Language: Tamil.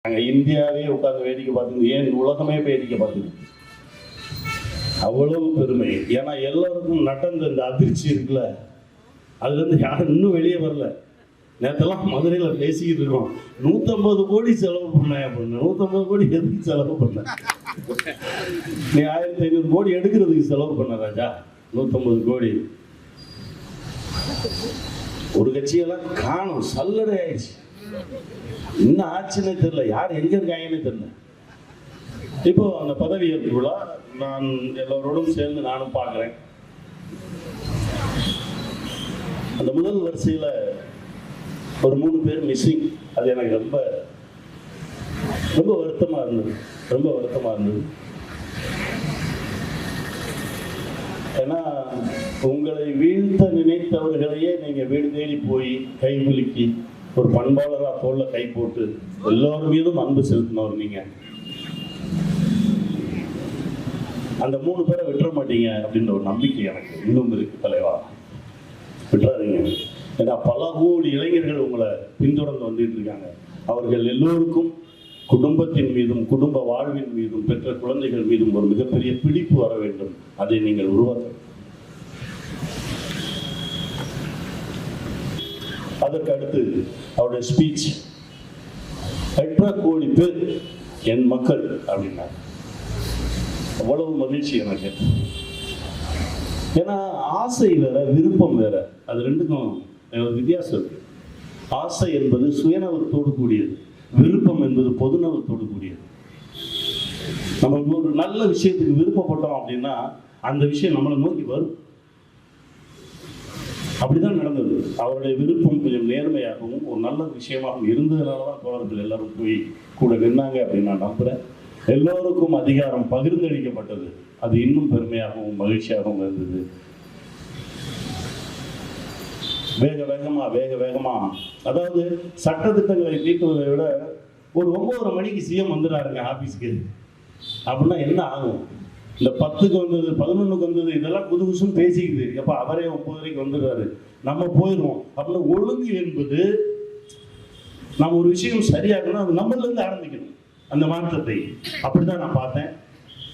நாங்கள் இந்தியாவே உட்கார்ந்து வேடிக்கை பார்த்துங்க, ஏன் உலகமே வேடிக்கை பார்த்துங்க. அவ்வளவு பெருமை. ஏன்னா எல்லாருக்கும் நடந்த இந்த அதிர்ச்சி இருக்குல்ல, அதுலேருந்து யாரும் இன்னும் வெளியே வரல. நேற்றெல்லாம் மதுரையில் பேசிக்கிட்டு இருக்கோம், 150 கோடி செலவு பண்ணேன் அப்படின்னு. 150 கோடி எதுக்கு செலவு பண்ண? நீ 1500 கோடி எடுக்கிறதுக்கு செலவு பண்ண ராஜா. 150 கோடி ஒரு கட்சியெல்லாம் காணும், சல்லடை ஆயிடுச்சு. இன்னும் ஆச்சுன்னே தெரியல, யார் எங்க இருக்காங்கன்னு தெரியல. இப்போ அந்த பதவியேற்பு விழா நான் எல்லோரோடும் சேர்ந்து நானும் பார்க்குறேன். அந்த முதல் வரிசையில் ஒரு 3 பேர் மிஸ்ஸிங். அது எனக்கு ரொம்ப ரொம்ப வருத்தமாக இருந்தது, ரொம்ப வருத்தமாக இருந்தது. ஏன்னா உங்களை வீழ்த்த நினைத்தவர்களையே நீங்கள் வீடு தேடி போய் கைகுலுக்கி ஒரு பண்பாளராக தோல்ல கை போட்டு எல்லோரும் மீதும் அன்பு செலுத்தினவர் நீங்க. அந்த 3 பேரை விட்டுற மாட்டீங்க அப்படின்ற ஒரு நம்பிக்கை எனக்கு இன்னும் இருக்கு தலைவா. விட்டுறாதீங்க. ஏன்னா பல கோடி இளைஞர்கள் உங்களை பின்தொடர்ந்து வந்துட்டு இருக்காங்க. அவர்கள் எல்லோருக்கும் குடும்பத்தின் மீதும் குடும்ப வாழ்வின் மீதும் பெற்ற குழந்தைகள் மீதும் ஒரு மிகப்பெரிய பிடிப்பு வர வேண்டும். அதை நீங்கள் உருவாக்க. அதற்கு அடுத்து அவருடைய ஸ்பீச், 8 கோடி பேர் என் மக்கள் அப்படின்னாரு. அவ்வளவு மகிழ்ச்சி எனக்கு. ஏன்னா ஆசை வேற, விருப்பம் வேற. அது ரெண்டுக்கும் வித்தியாசம் இருக்கு. ஆசை என்பது சுயநலத்தோடு கூடியது, விருப்பம் என்பது பொதுநலத்தோடு கூடியது. நம்ம ஒரு நல்ல விஷயத்துக்கு விருப்பப்பட்டோம் அப்படின்னா அந்த விஷயம் நம்மளை நோக்கி வரும். அப்படிதான் நடந்தது. அவருடைய விருப்பம் கொஞ்சம் நேர்மையாகவும் ஒரு நல்ல விஷயமாகவும் இருந்ததுனால தான் தோழர்கள் எல்லாரும் போய் கூட நின்னாங்க அப்படின்னு நான் நம்புறேன். எல்லோருக்கும் அதிகாரம் பகிர்ந்தளிக்கப்பட்டது. அது இன்னும் பெருமையாகவும் மகிழ்ச்சியாகவும் இருந்தது. வேக வேகமா அதாவது சட்டத்திட்டங்களை தீட்டுவதை விட ஒரு 9:30 மணிக்கு சிஎம் வந்துடுறாருங்க ஆபீஸ்க்கு அப்படின்னா என்ன ஆகும்? இந்த 10க்கு வந்தது, 11க்கு வந்தது, இதெல்லாம் புதுசும் பேசிக்குது. எப்ப அவரே 9:30க்கு வந்துடுறாரு, நம்ம போயிடுவோம் அப்படின்னா ஒழுங்கு என்பது நம்ம ஒரு விஷயம் சரியாகணும், அது நம்மள இருந்து ஆரம்பிக்கணும் அந்த மாற்றத்தை. அப்படிதான் நான் பார்த்தேன்.